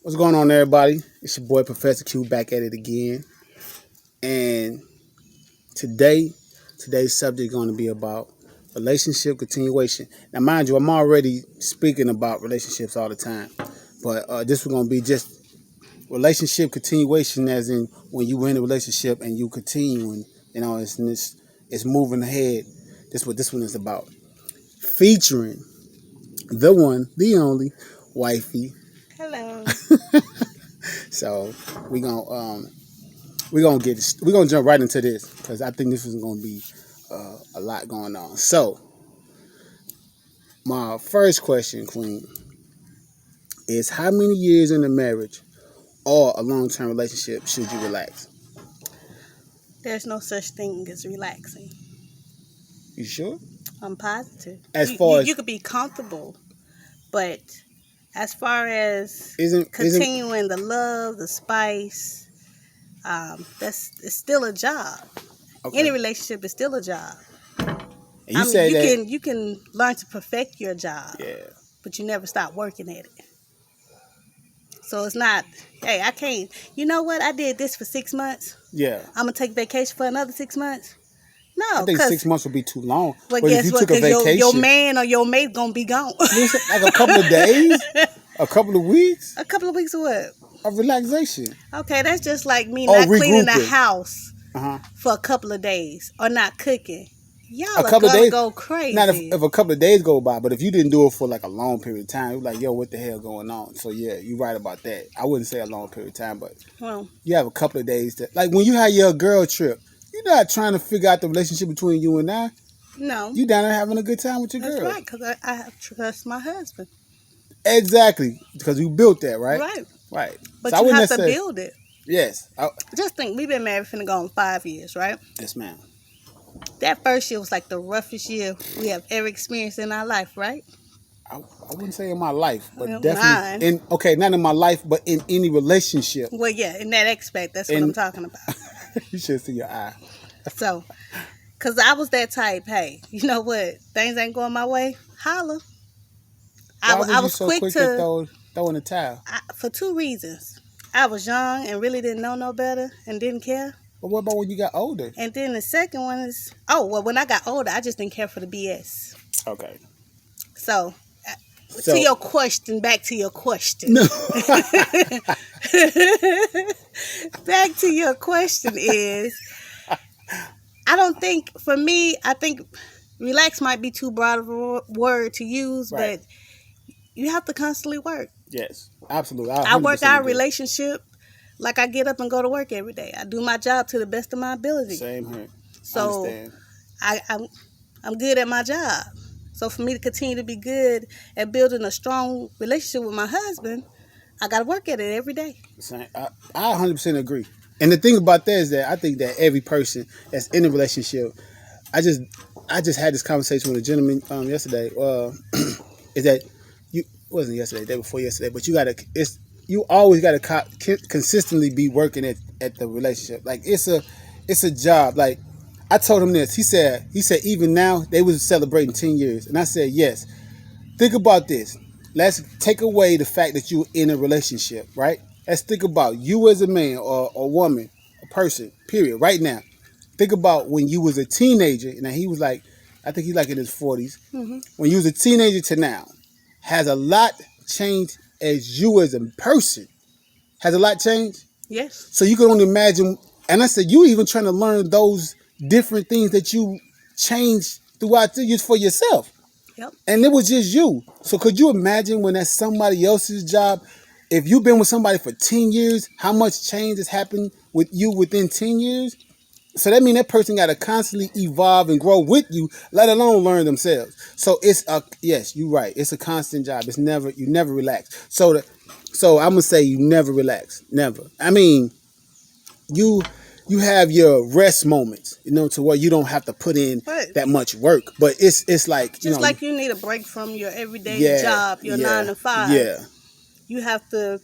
What's going on, everybody? It's your boy Professor Q back at it again, and today, today's subject is going to be about relationship continuation. Now, mind you, I'm already speaking about relationships all the time, but this was going to be just relationship continuation, as in when you in a relationship and you continuing, it's moving ahead. This is what this one is about, featuring the one, the only, wifey. Hello. So we gonna we're gonna jump right into this because I think this is gonna be a lot going on. So my first question, Queen, is how many years in a marriage or a long term relationship should you relax? There's no such thing as relaxing. You sure? I'm positive. As You, far you, as you could be comfortable, but as far as isn't continuing the love, the spice, it's still a job. Any okay? relationship is still a job. And you I mean, say that you can learn to perfect your job, yeah. but you never stop working at it. So it's not, hey, I can't. You know what? I did this for 6 months. Yeah, I'm gonna take vacation for another 6 months. I No, think because 6 months would be too long. But But if guess you what? took a Because your vacation, man or your mate gonna be gone. like a couple of days, a couple of weeks A couple of weeks of what? of relaxation Okay, that's just like me or not cleaning the regrouping. house Uh-huh. for a couple of days or not cooking. A Y'all are couple of gonna days. go Not crazy. if a couple of days go by, but if you didn't do it for like a long period of time, you're like, yo, what the hell going on? So yeah, you're right about that. I wouldn't say a long period of time, but Well, you have a couple of days that, like when you have your girl trip, you're not trying to figure out the relationship between you and I. no, You down there having a good time with your that's girl. right. Because I have to trust my husband. Exactly, because you built that, right? Right. Right. So But I you wouldn't have to necessarily. build it. Yes. Just think, we've been married finna go on 5 years, right? Yes, ma'am. That first year was like the roughest year we have ever experienced in our life, right? I wouldn't say in my life, but definitely Mine. in not in my life, but in any relationship. Well, yeah, in that aspect, that's what I'm And talking about. you should see your eye. So, because I was that type, hey, you know what? Things ain't going my way. Holla. Why I was you was so quick quick to to, throw in the towel? for two reasons. I was young and really didn't know no better and didn't care. But what about when you got older? And then the second one is, oh, well, when I got older, I just didn't care for the BS. Okay. So, So to your question, back to your question. no. Back to your question is, I don't think, for me, I think relax might be too broad of a word to use, Right. but you have to constantly work. Yes, absolutely. I work our agree. relationship like I get up and go to work every day. I do my job to the best of my ability. Same here. So Understand. I'm good at my job. So for me to continue to be good at building a strong relationship with my husband, I got to work at it every day. Same. I 100% agree. And the thing about that is that I think that every person that's in a relationship, I just had this conversation with a gentleman yesterday. Is that you wasn't yesterday, day before yesterday, but you always got to consistently be working at the relationship. Like it's a job. Like I told him this. He said even now they was celebrating 10 years, and I said yes. Think about this. Let's take away the fact that you're in a relationship, right? Let's think about you as a man or a woman, a person, period, right now. Think about when you was a teenager, and he was like, I think he's like in his 40s. Mm-hmm. When you was a teenager to now, has a lot changed as you as a person? Has a lot changed? Yes. So you can only imagine, and I said, you even trying to learn those different things that you changed throughout the years for yourself. Yep. And it was just you. So could you imagine when that's somebody else's job? If you've been with somebody for 10 years, how much change has happened with you within 10 years? So that means that person got to constantly evolve and grow with you, let alone learn themselves. So yes, you're right. It's a constant job. You never relax. So I'm gonna say you never relax, never. I mean, you have your rest moments, to where you don't have to put in But that much work. But it's like just like you need a break from your everyday yeah, job, your 9 to 5. yeah, You have to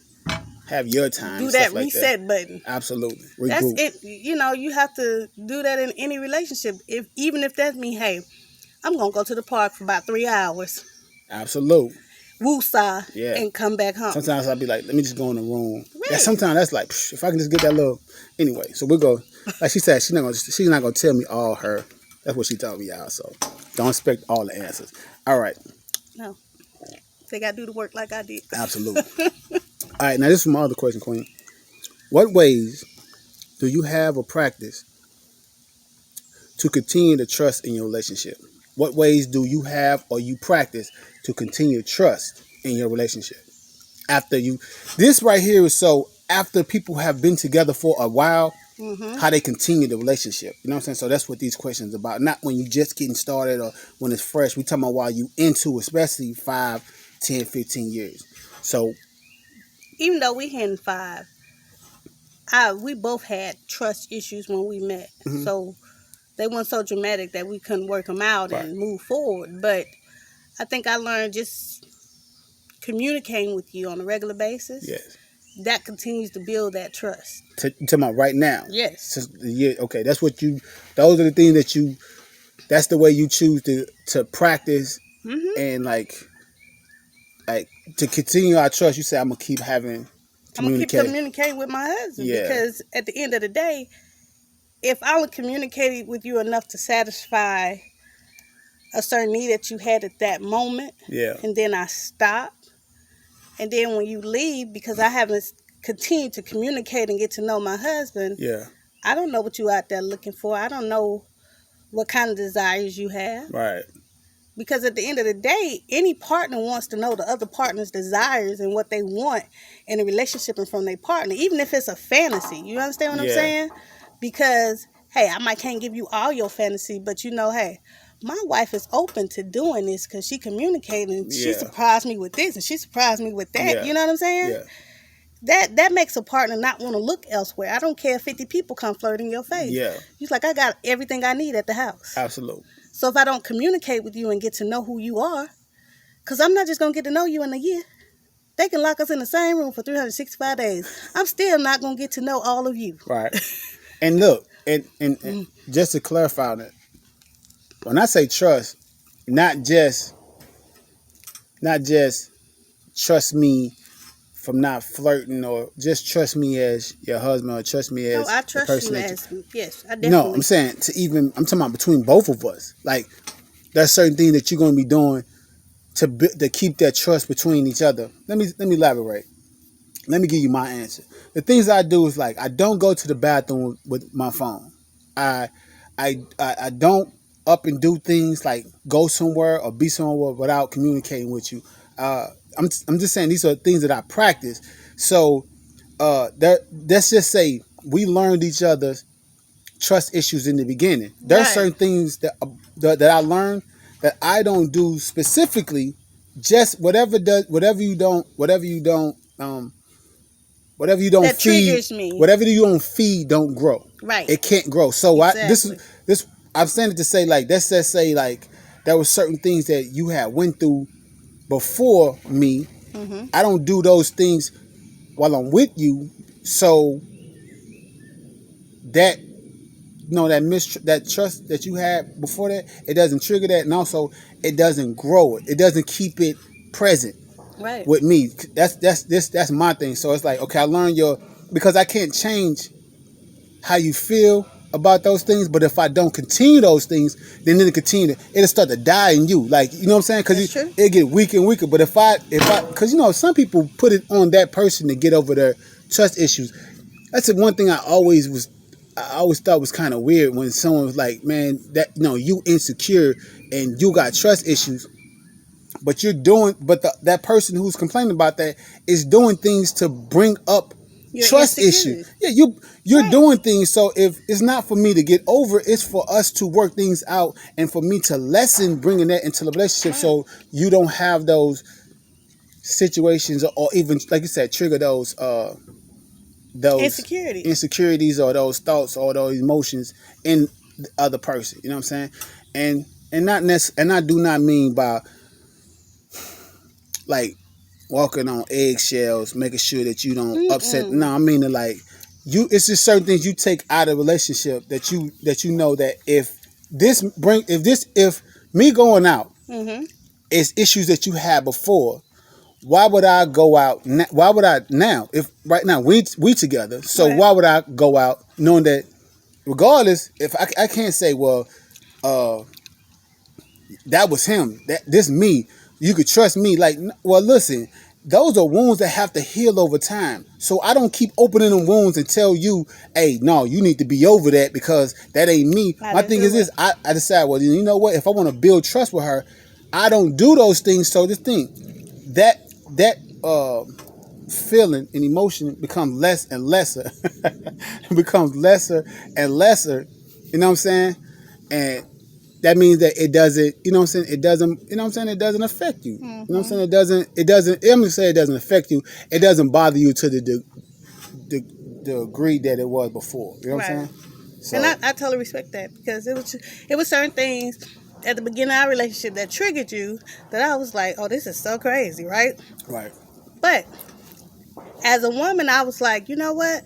have your time, do stuff that like that. reset button. Absolutely, That's regroup. it. You have to do that in any relationship. Even if that means, hey, I'm gonna go to the park for about 3 hours. Absolutely. woosah Yeah. and come back home. Sometimes I'll be like, let me just go in the room. Yeah, Right. sometimes that's like, psh, if I can just get that little. Anyway, so we'll go. Like she said, she's not gonna tell me all her. That's what she told me, y'all. So don't expect all the answers. All right, No. They got to do the work like I did. absolutely. All right, now this is my other question, Queen. What ways do you have or practice to continue to trust in your relationship? What ways do you have or you practice to continue trust in your relationship? After you, this right here is so after people have been together for a while, how they continue the relationship. You know what I'm saying? So that's what these questions are about. Not when you just getting started or when it's fresh. We talking about while you into, especially 5, 10, 15 years. So Even though we had 5, we both had trust issues when we met. So they weren't so dramatic that we couldn't work them out Right. and move forward. But I think I learned just communicating with you on a regular basis. yes, That continues to build that trust. you talking about right now. Yes. Since the year, okay, that's what you. Those are the things that you. That's the way you choose to practice and like to continue our trust. You say I'm gonna keep having I'm going to keep communication. communicating with my husband Yeah. because at the end of the day, if I would communicate with you enough to satisfy a certain need that you had at that moment, Yeah, and then I stop, and then when you leave, because I haven't continued to communicate and get to know my husband, yeah, I don't know what you out there looking for. I don't know what kind of desires you have. right. Because at the end of the day, any partner wants to know the other partner's desires and what they want in a relationship and from their partner, even if it's a fantasy. You understand what I'm Yeah. saying? Because, hey, I might can't give you all your fantasy, but hey, my wife is open to doing this because she communicated and she Yeah. surprised me with this and she surprised me with that. Yeah. You know what I'm saying? Yeah, That makes a partner not want to look elsewhere. I don't care if 50 people come flirt in your face. yeah, You're like, I got everything I need at the house. absolutely. So if I don't communicate with you and get to know who you are, because I'm not just going to get to know you in a year. They can lock us in the same room for 365 days. I'm still not going to get to know all of you. Right. And look, and just to clarify that, when I say trust, not just trust me from not flirting or just trust me as your husband or trust me No, as I the trust person you that as, yes, I definitely. No, I'm saying I'm talking about between both of us. Like there's certain things that you're going to be doing to keep that trust between each other. Let me elaborate. Let me give you my answer. The things I do is like I don't go to the bathroom with my phone. I don't up and do things like go somewhere or be somewhere without communicating with you. I'm just saying these are things that I practice. So let's just say we learned each other's trust issues in the beginning. There are Right. certain things that I learned that I don't do specifically. Just whatever you don't That feed, triggers me. whatever you don't feed don't grow. Right. It can't grow. So Exactly. I'm saying it to say like let's just say like there were certain things that you had went through before me. I don't do those things while I'm with you. So that that trust that you had before that, it doesn't trigger that, and also it doesn't grow it. It doesn't keep it present Right. with me. That's my thing. So it's like, okay, I learned because I can't change how you feel about those things, but if I don't continue those things, then it'll start to die in you. Like, you know what I'm saying? Because That's true. it'll get weaker and weaker. But because some people put it on that person to get over their trust issues. That's the one thing I always thought was kind of weird when someone was like, man, that you insecure and you got trust issues, but that person who's complaining about that is doing things to bring up Your trust insecurities. issue. Yeah, you're Right. doing things. So if it's not for me to get over, it's for us to work things out and for me to lessen bringing that into the relationship, so you don't have those situations or even like you said, trigger those Insecurity. insecurities or those thoughts or those emotions in the other person. You know what I'm saying? And I do not mean by like walking on eggshells, making sure that you don't upset. No, I mean like it's just certain things you take out of a relationship that you know that if me going out Mm-hmm. is issues that you had before, why would I go out? Why would I now? If right now we together, so Right. why would I go out knowing that regardless? If I can't say, well, that was him. This me. You could trust me. Like, well, listen, those are wounds that have to heal over time. So I don't keep opening them wounds and tell you, hey, no, you need to be over that because that ain't me. I My didn't thing do is this: I decide, well, you know what? If I want to build trust with her, I don't do those things. So this thing, that feeling and emotion becomes less and lesser. It becomes lesser and lesser. You know what I'm saying? And that means that it doesn't, you know what I'm saying? It doesn't, you know what I'm saying? It doesn't affect you. You know what I'm saying? I'm gonna say it doesn't affect you. It doesn't bother you to the degree that it was before. You know what I'm Right. saying? So, And I totally respect that because it was certain things at the beginning of our relationship that triggered you that I was like, oh, this is so crazy, right? right. But as a woman, I was like, you know what?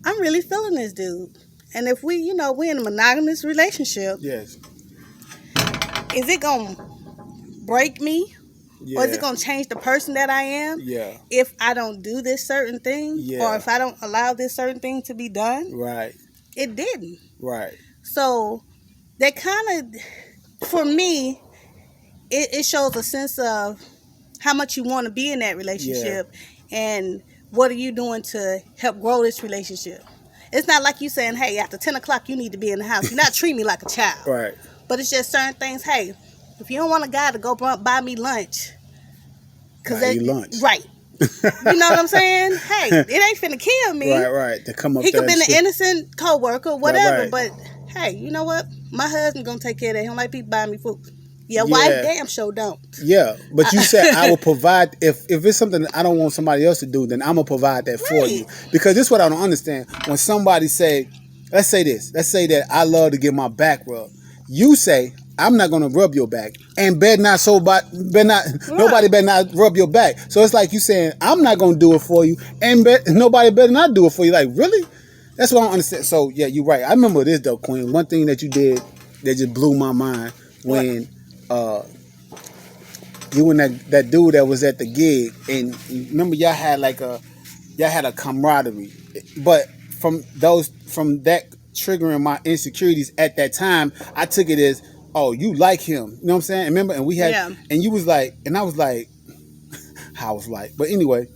I'm really feeling this dude. And if we're in a monogamous relationship, Yes. is it going to break me? Yeah. Or is it going to change the person that I am Yeah. if I don't do this certain thing? Yeah. Or if I don't allow this certain thing to be done? Right. It didn't. Right. So that kind of, for me, it shows a sense of how much you want to be in that relationship and what are you doing to help grow this relationship. It's not like you saying, hey, after 10 o'clock you need to be in the house. You're not treating me like a child. Right. But it's just certain things. Hey, if you don't want a guy to go buy me lunch, Buy you lunch. right? You know what I'm saying? Hey, it ain't finna kill me. Right. To come up He there could be and an shit. innocent coworker, whatever. Right. But hey, you know what? My husband gonna take care of that. He don't like people buying me food. Your wife, damn sure don't. Yeah, but you said I will provide if it's something that I don't want somebody else to do, then I'm gonna provide that for you. Because this is what I don't understand. When somebody say, let's say that I love to get my back rubbed. You say I'm not gonna rub your back, and nobody better not rub your back. So it's like you saying I'm not gonna do it for you, and nobody better not do it for you. Like really? That's what I don't understand. So yeah, you're right. I remember this though, Queen. One thing that you did that just blew my mind when. You and that dude that was at the gig, and remember y'all had a camaraderie, but from that triggering my insecurities at that time, I took it as, oh, you like him, you know what I'm saying? And remember, and we had, and you was like, and I was like, I was like, but anyway,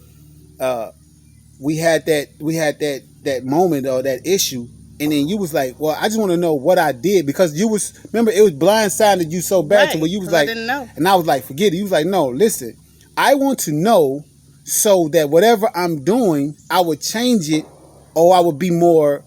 we had that moment or that issue. And then you was like, well, I just want to know what I did because you was, remember, it was blindsided you so bad to where you was like, I didn't know. And I was like, forget it. You was like, no, listen, I want to know so that whatever I'm doing, I would change it or I would be more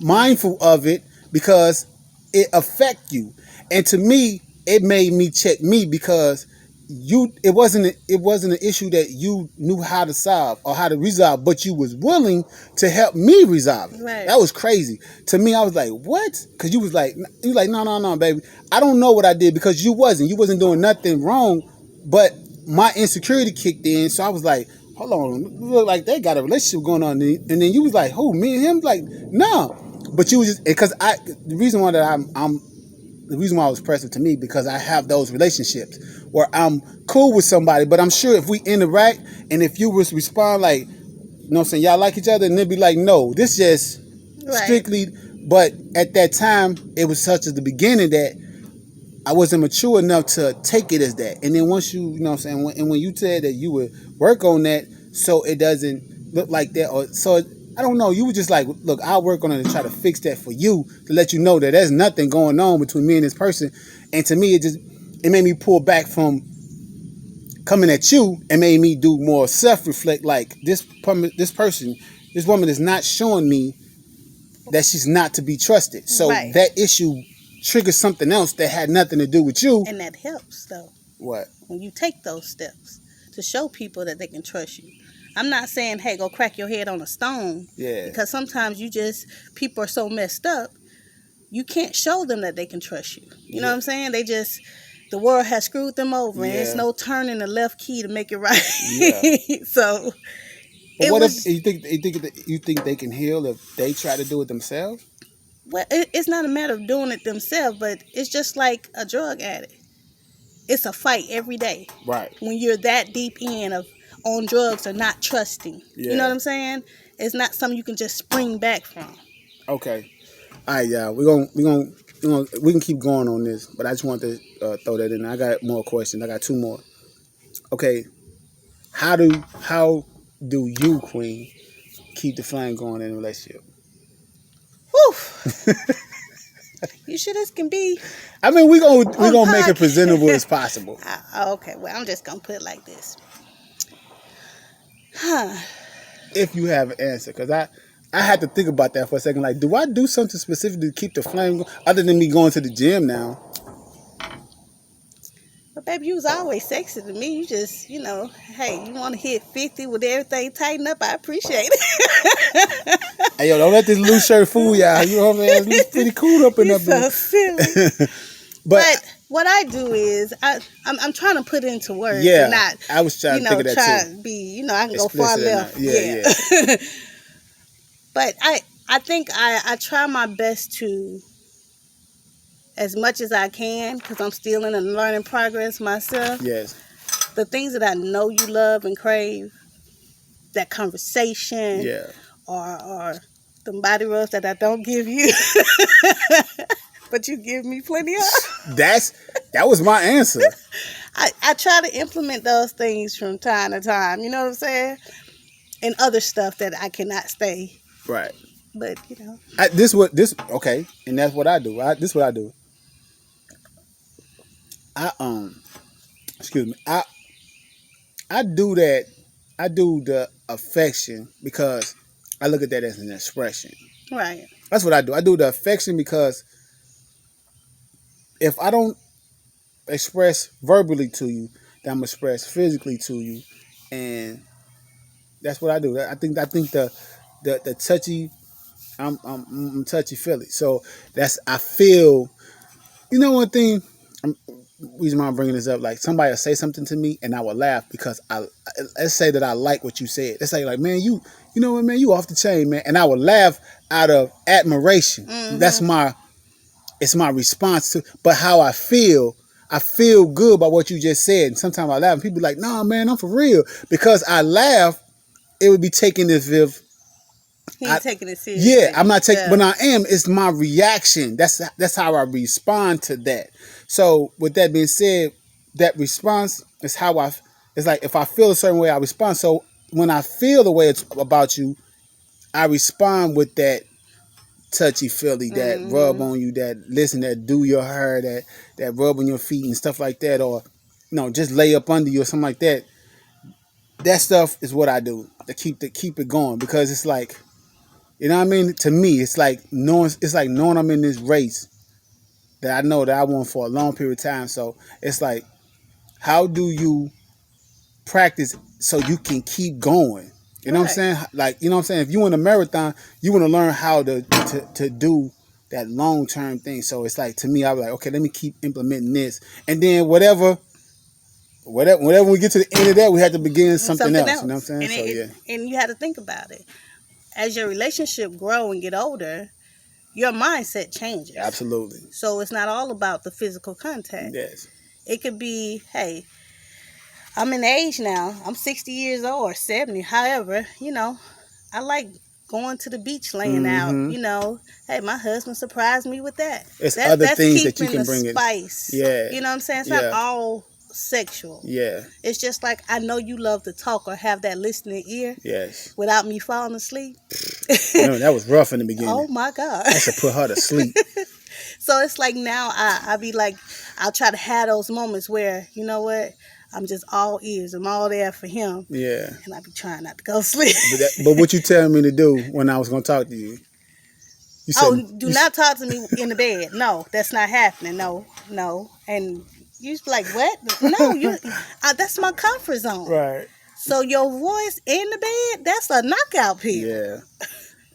mindful of it because it affect you. And to me, it made me check me because it wasn't an issue that you knew how to solve or how to resolve, but you was willing to help me resolve it. Right. That was crazy to me. I was like, what? Because you was like, no, baby, I don't know what I did because you wasn't doing nothing wrong, but my insecurity kicked in. So I was like, hold on, look like they got a relationship going on. And then you was like, who, me and him? Like, no, but you was just because the reason why I was pressing to me because I have those relationships where I'm cool with somebody, but I'm sure if we interact and if you was respond like, you know what I'm saying, y'all like each other, and then be like, no, this just strictly, but at that time, it was such at the beginning that I wasn't mature enough to take it as that. And then once you know what I'm saying, when you said that you would work on that so it doesn't look like that, or so I don't know, you were just like, look, I'll work on it and try to fix that for you to let you know that there's nothing going on between me and this person. And to me, it made me pull back from coming at you and made me do more self-reflect. Like this woman is not showing me that she's not to be trusted. So that issue triggered something else that had nothing to do with you. And that helps though. What? When you take those steps to show people that they can trust you. I'm not saying, hey, go crack your head on a stone. Yeah. Because sometimes people are so messed up, you can't show them that they can trust you. You know what I'm saying? The world has screwed them over, and there's no turning the left key to make it right. Yeah. So, but what if you think they can heal if they try to do it themselves? Well, it's not a matter of doing it themselves, but it's just like a drug addict. it's a fight every day. Right. When you're that deep in of on drugs or not trusting. Yeah. You know what I'm saying? It's not something you can just spring back from. Okay. All right, y'all. We can keep going on this, but I just want to throw that in. I got more questions. I got two more. Okay. How do you, Queen, keep the flame going in a relationship? Whew. You sure this can be? I mean, we gonna make it presentable as possible. Okay. Well, I'm just gonna put it like this. If you have an answer, because I had to think about that for a second. Like, do I do something specific to keep the flame going, other than me going to the gym now? But baby, you was always sexy to me. You just, hey, you want to hit 50 with everything tightened up? I appreciate it. Hey, yo, don't let this loose shirt fool y'all. You know what I'm saying? It's pretty cool up in You're there. so silly. But what I do is I'm trying to put it into words. Yeah, and not, I was trying to think of that too. To be, I can go Explicit far or left. not. Yeah. But I think I try my best to, as much as I can, because I'm still in a learning progress myself. Yes. The things that I know you love and crave, that conversation, or the body rubs that I don't give you, but you give me plenty of. That was my answer. I try to implement those things from time to time. You know what I'm saying? And other stuff that I cannot stay. Right. But okay, and that's what I do. This is what I do. Excuse me. I do that. I do the affection because I look at that as an expression. Right. That's what I do. I do the affection because if I don't express verbally to you, then I'm gonna express physically to you, and that's what I do. I think the touchy. I'm touchy feely. So I feel. You know one thing. Reason why I'm bringing this up, like somebody will say something to me and I will laugh because let's say that I like what you said. Let's say like, man, you know what, man, you off the chain, man, and I will laugh out of admiration. Mm-hmm. It's my response to, but how I feel good about what you just said. And sometimes I laugh and people be like, nah, man, I'm for real. Because I laugh, it would be taken as if he ain't taking it seriously. Yeah, I'm not taking, but I am. It's my reaction. That's how I respond to that. So with that being said, that response is how it's like if I feel a certain way, I respond. So when I feel the way it's about you, I respond with that touchy feely, that rub on you, that listen, that do your hair, that rub on your feet and stuff like that, or just lay up under you or something like that. That stuff is what I do to keep it going, because it's like, you know what I mean? To me, it's like knowing I'm in this race that I know that I want for a long period of time. So it's like, how do you practice so you can keep going? You know what I'm saying? Like, you know what I'm saying? If you in a marathon, you want to learn how to do that long-term thing. So it's like, to me, I was like, okay, let me keep implementing this. And then whenever we get to the end of that, we have to begin something else. You know what I'm saying? And you have to think about it. As your relationship grow and get older, your mindset changes. Absolutely. So it's not all about the physical contact. Yes. It could be, hey, I'm in age now. I'm 60 years old or 70. However, I like going to the beach, laying out. Hey, my husband surprised me with that. It's other things that you can bring in. Spice. Yeah. You know what I'm saying? It's not all sexual. Yeah. It's just like, I know you love to talk or have that listening ear. Yes. Without me falling asleep. That was rough in the beginning. Oh my God. I should put her to sleep. So it's like now I be like, I'll try to have those moments where, you know what, I'm just all ears. I'm all there for him. Yeah. And I be trying not to go to sleep. But what you telling me to do when I was going to talk to you? You said, do not talk to me in the bed. No, that's not happening. No. And you be like, what? No, that's my comfort zone. Right. So your voice in the bed, that's a knockout pill. Yeah.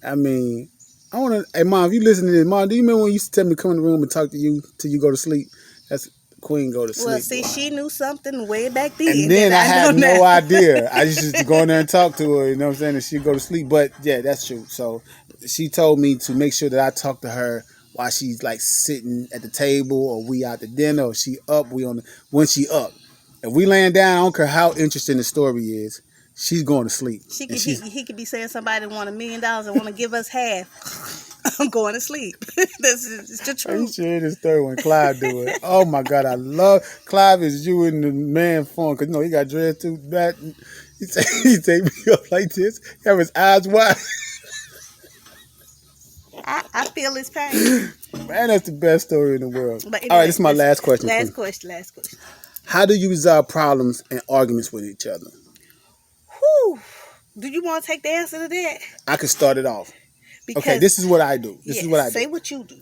I mean, I want to, hey, Mom, if you listen to this, Mom, do you remember when you used to tell me to come in the room and talk to you till you go to sleep? That's Queen go to sleep. Well, see, she knew something way back then. And then I had no idea. I used to go in there and talk to her, you know what I'm saying, and she'd go to sleep. But, yeah, that's true. So she told me to make sure that I talk to her while she's like sitting at the table, or we out to dinner, or she up, when she up. If we laying down, I don't care how interesting the story is, she's going to sleep. He could be saying somebody want $1 million and want to give us half. I'm going to sleep. It's the truth. Are you sure this story when Clive do it? Oh my God, I love Clive. Is you in the man form, because he got dread too. That he take me up like this. He have his eyes wide. I feel his pain. Man, that's the best story in the world. But anyway, all right, this is my last question. Last question. How do you resolve problems and arguments with each other? Whew. Do you want to take the answer to that? I can start it off. Because, okay, this is what I do. Say what you do.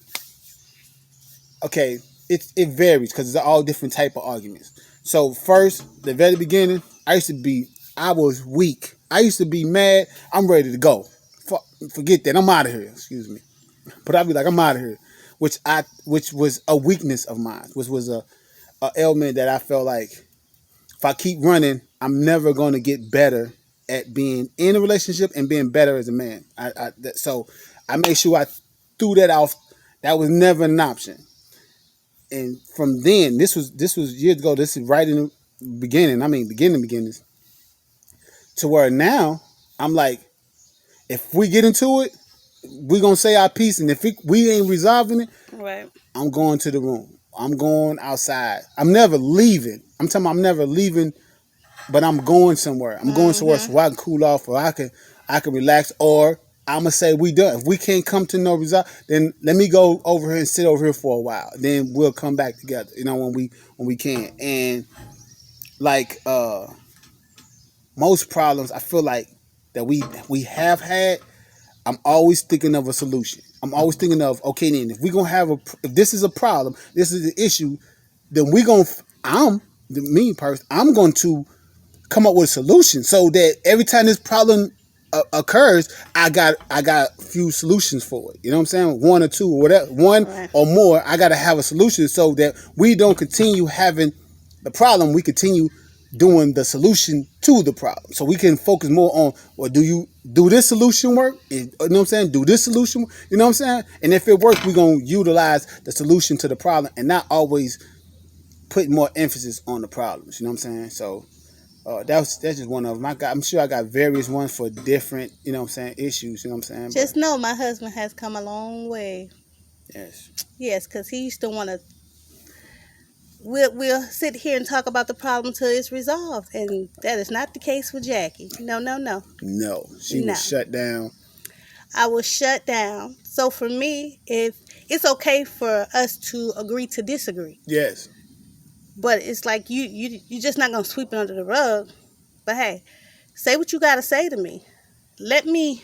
Okay, it varies because it's all different type of arguments. So first, the very beginning, I was weak. I used to be mad. I'm ready to go. Forget that. I'm out of here. Excuse me. But I'd be like, I'm out of here. Which was a weakness of mine. Which was a ailment that I felt like if I keep running, I'm never going to get better at being in a relationship and being better as a man. So I made sure I threw that off. That was never an option. And from then, this was years ago. This is right in the beginning. I mean, beginnings. To where now, I'm like, if we get into it, we're going to say our piece. And if we ain't resolving it, right, I'm going to the room. I'm going outside. I'm never leaving. I'm never leaving, but I'm going somewhere. I'm going somewhere so I can cool off, or I can relax, or I'm going to say we done. If we can't come to no result, then let me go over here and sit over here for a while. Then we'll come back together, when we can. And like most problems, I feel like that we have had, I'm always thinking of a solution. I'm always thinking of, okay, then if we're going to have if this is a problem, this is the issue, then I'm going to come up with a solution so that every time this problem occurs, I got a few solutions for it. You know what I'm saying? One or two or whatever, one or more, I got to have a solution so that we don't continue having the problem. We continue doing the solution to the problem. So we can focus more on, well, do this solution work? You know what I'm saying? Do this solution, you know what I'm saying? And if it works, we're going to utilize the solution to the problem and not always put more emphasis on the problems. You know what I'm saying? So that's just one of them. I'm sure I got various ones for different, issues. You know what I'm saying? Just know my husband has come a long way. Yes. Yes, because he used to want to. We'll sit here and talk about the problem till it's resolved, and that is not the case with Jackie. No. No, she was shut down. I was shut down. So for me, if it's okay for us to agree to disagree. Yes. But it's like you're just not gonna sweep it under the rug. But hey, say what you gotta say to me. Let me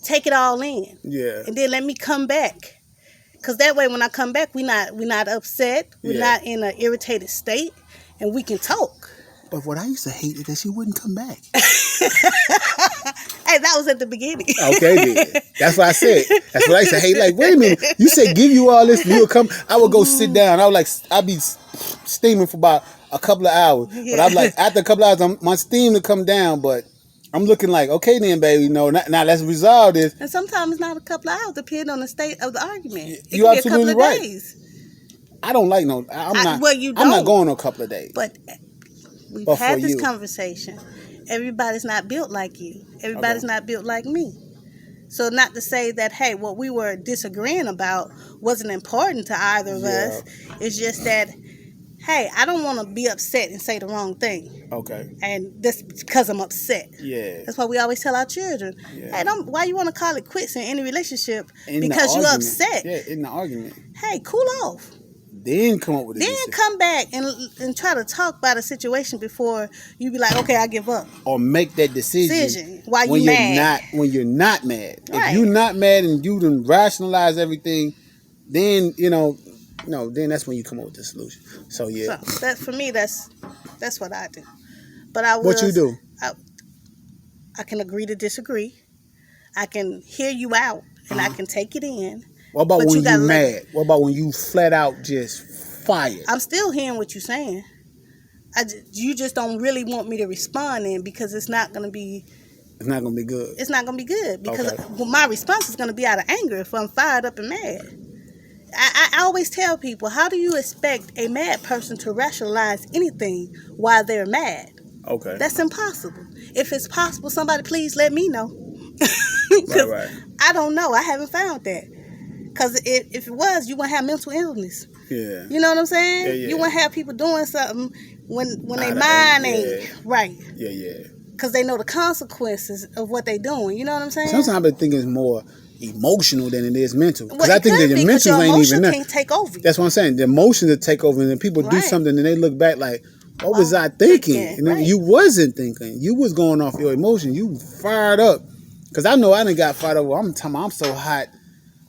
take it all in. Yeah. And then let me come back. Cause that way, when I come back, we're not upset. We're not in an irritated state, and we can talk. But what I used to hate is that she wouldn't come back. Hey, that was at the beginning. Okay, then. That's what I said. That's what I used to hate. Like, wait a minute. You said give you all this, and you would come. I would go sit down. I'd be steaming for about a couple of hours. Yeah. But I'm like, after a couple of hours, my steam to come down. But I'm looking like, okay, then, baby. No, now let's resolve this. And sometimes it's not a couple of hours, depending on the state of the argument. You're absolutely right. Days. I don't like no. I'm not going a couple of days. But we've had this conversation. Everybody's not built like you. Everybody's not built like me. So not to say that, hey, what we were disagreeing about wasn't important to either of us. It's just that, hey, I don't want to be upset and say the wrong thing. Okay. And that's because I'm upset. Yeah. That's why we always tell our children, hey, why you want to call it quits in any relationship? Because you're upset. Yeah, in the argument. Hey, cool off. Then come up with it. Then come back and try to talk about a situation before you be like, okay, I give up. Or make that decision while you're mad. When you're not mad. Right. If you're not mad and you done rationalize everything, then then that's when you come up with the solution. So yeah. So that for me, that's what I do. But what you do? I can agree to disagree. I can hear you out and I can take it in. What about when you're mad? What about when you flat out just fired? I'm still hearing what you're saying. You just don't really want me to respond in because it's not going to be... It's not going to be good. It's not going to be good because my response is going to be out of anger if I'm fired up and mad. I always tell people, how do you expect a mad person to rationalize anything while they're mad? Okay. That's impossible. If it's possible, somebody please let me know. Right. I don't know. I haven't found that. Because if it was, you wouldn't have mental illness. Yeah. You know what I'm saying? Yeah. You wouldn't have people doing something when their Out of mind anger, ain't right. Yeah. Because they know the consequences of what they doing. You know what I'm saying? Sometimes I think it's more emotional than it is mental. Because Well, I think that the because mental your ain't emotion even there. can't take over you. That's what I'm saying. The emotions that take over, and then people do Right. something, and they look back like, "What was Wow, I thinking?" thinking, And then right. you wasn't thinking. You was going off your emotion. You fired up. Because I know I done got fired up. I'm telling you, I'm so hot.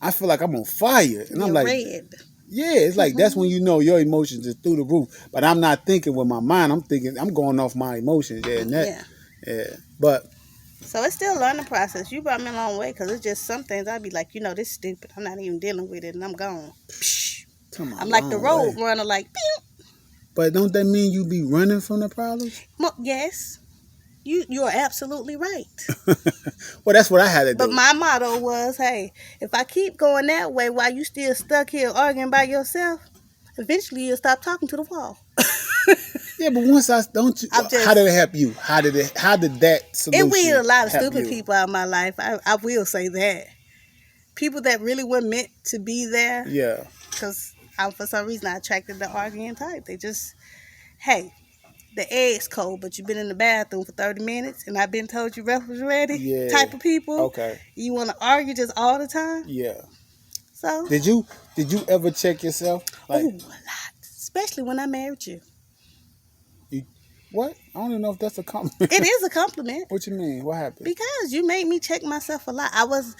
I feel like I'm on fire, and I'm You're like, red. yeah, it's like that's when you know your emotions is through the roof. But I'm not thinking with my mind. I'm thinking I'm going off my emotions. Yeah, and that, yeah. But So it's still a learning process. You brought me a long way because it's just some things I'd be like, this is stupid. I'm not even dealing with it and I'm gone. Psh. I'm like the road runner, like, pew. But don't that mean you be running from the problems? Well, yes. You are absolutely right. Well, that's what I had to do. But my motto was, hey, if I keep going that way while you still stuck here arguing by yourself, eventually you'll stop talking to the wall. Yeah, but once I don't you, how did it help you? How did that solution? It weeded a lot of help stupid you? people out of my life. I will say that. People that really weren't meant to be there. Yeah. Because for some reason I attracted the arguing type. They just, hey, the egg's cold, but you've been in the bathroom for 30 minutes and I've been told your breakfast was ready. Yeah. Type of people. Okay. You want to argue just all the time. Yeah. So. Did you ever check yourself? Like, a lot. Especially when I married you. What? I don't even know if that's a compliment. It is a compliment. What you mean? What happened? Because you made me check myself a lot. I was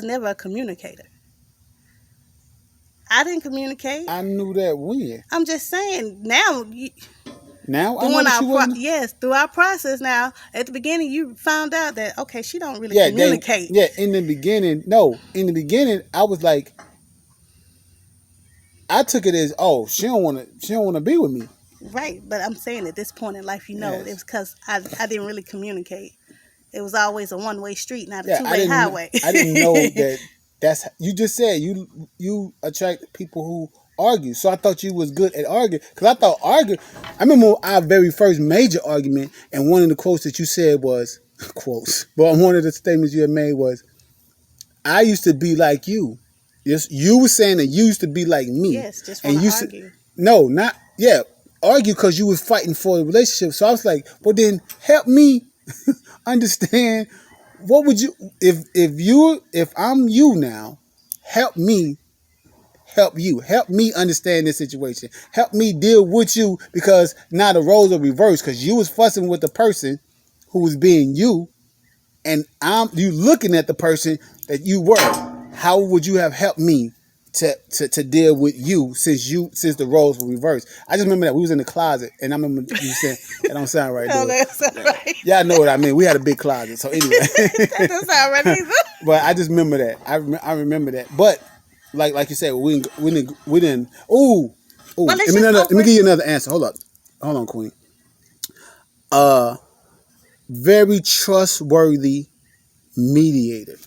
never a communicator. I didn't communicate. I knew that when. I'm just saying now. Now I know that you wasn't. Yes, through our process now. At the beginning, you found out that okay, she don't really communicate. In the beginning, I was like, I took it as, oh, she don't want to be with me. Right, but I'm saying at this point in life, it was because I didn't really communicate. It was always a one-way street, not a two-way highway. I didn't know that's you just said you attract people who argue. So I thought you was good at arguing because I thought I remember our very first major argument, and one of the quotes that you said was but one of the statements you had made was, "I used to be like you." Yes, you were saying that you used to be like me. Yes, just want to argue. No, not argue because you was fighting for the relationship. So I was like, well, then help me understand. What would you if I'm you now? Help me help you. Help me understand this situation. Help me deal with you because now the roles are reversed because you was fussing with the person who was being you, and you looking at the person that you were. How would you have helped me to deal with you since the roles were reversed? I just remember that we was in the closet, and I remember you saying that don't sound right. No, that sound right. Yeah, I know what I mean. We had a big closet, so anyway. That don't sound right either. But I just remember that. I remember that. But like you said, we didn't. Ooh. Well, let me give you another answer. Hold on, Queen. Very trustworthy mediator.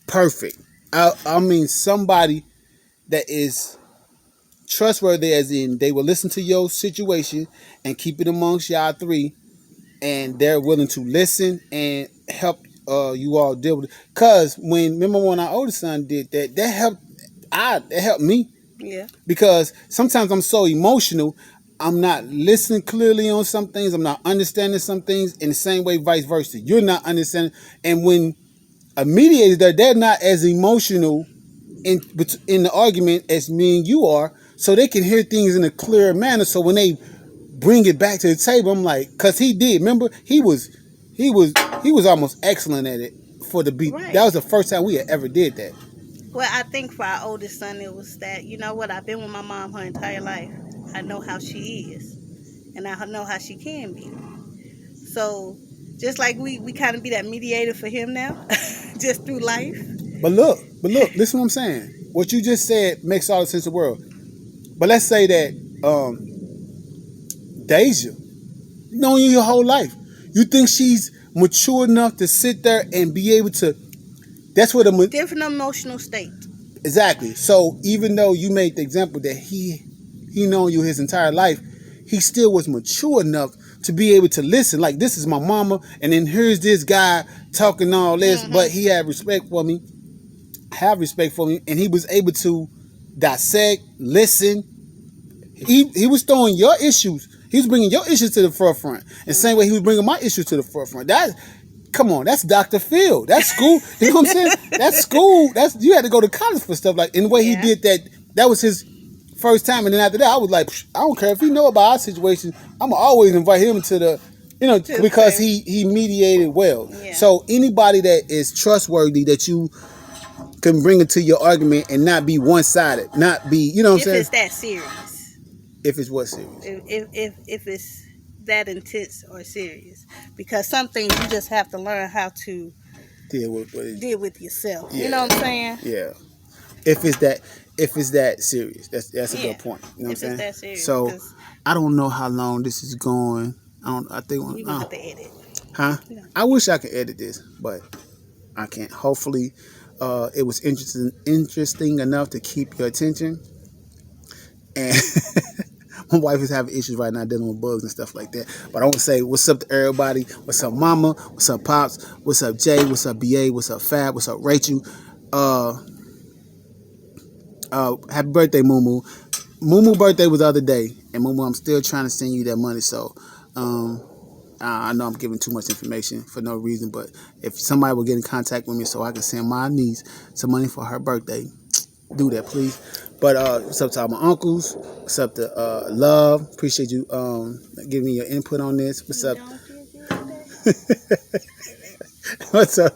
Perfect. I mean somebody that is trustworthy, as in they will listen to your situation and keep it amongst y'all three, and they're willing to listen and help you all deal with it. Cause remember when our oldest son did that helped me. Yeah. Because sometimes I'm so emotional, I'm not listening clearly on some things, I'm not understanding some things, in the same way vice versa. You're not understanding, and when a mediator, they're not as emotional in the argument as me and you are, so they can hear things in a clearer manner. So when they bring it back to the table, I'm like, because he did. Remember, he was almost excellent at it for the beat. Right. That was the first time we had ever did that. Well, I think for our oldest son, it was that, you know what, I've been with my mom her entire life. I know how she is, and I know how she can be. So just like we kind of be that mediator for him now, just through life. But look, listen what I'm saying. What you just said makes all the sense in the world. But let's say that Deja, known you your whole life. You think she's mature enough to sit there and be able to, that's what different emotional state. Exactly. So even though you made the example that he known you his entire life, he still was mature enough to be able to listen. Like, this is my mama, and then here's this guy talking all this, but he had respect for me, and he was able to dissect, listen. He was throwing your issues. He was bringing your issues to the forefront, and the same way he was bringing my issues to the forefront. Come on, that's Dr. Phil. That's school. You know what I'm saying? That's school. You had to go to college for stuff like. And the way he did that, that was his first time. And then after that, I was like, I don't care if he know about our situation. I'm gonna always invite him to the, because he mediated well. Yeah. So anybody that is trustworthy, that you can bring into your argument and not be one sided, not be, you know what I'm saying? If it's that serious. If it's what serious? If it's that intense or serious, because some things you just have to learn how to deal with yourself. Yeah. You know what I'm saying? Yeah. If it's that serious, that's a good point. You know what I'm saying? That serious, so I don't know how long this is going. I think we're gonna have to edit. Huh? Yeah. I wish I could edit this, but I can't. Hopefully, it was interesting enough to keep your attention. And my wife is having issues right now dealing with bugs and stuff like that. But I want to say what's up to everybody. What's up, Mama? What's up, Pops? What's up, Jay? What's up, BA? What's up, Fab? What's up, Rachel? Happy birthday, Moo. Moo birthday was the other day, and Moo, I'm still trying to send you that money. So I know I'm giving too much information for no reason, but if somebody will get in contact with me so I can send my niece some money for her birthday, do that, please. But what's up to all my uncles? What's up to Love? Appreciate you giving me your input on this. What's up? What's up,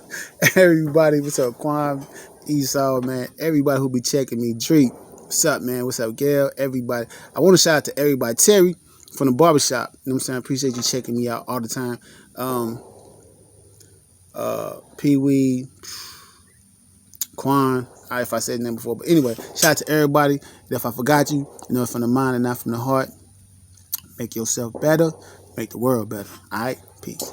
everybody? What's up, Quan, Esau, man? Everybody who be checking me. Drake, what's up, man? What's up, Gail? Everybody. I want to shout out to everybody. Terry from the barbershop. You know what I'm saying? I appreciate you checking me out all the time. Pee Wee, Quan. If I said that before, but anyway, shout out to everybody. If I forgot you, it's from the mind and not from the heart. Make yourself better, make the world better. All right, peace.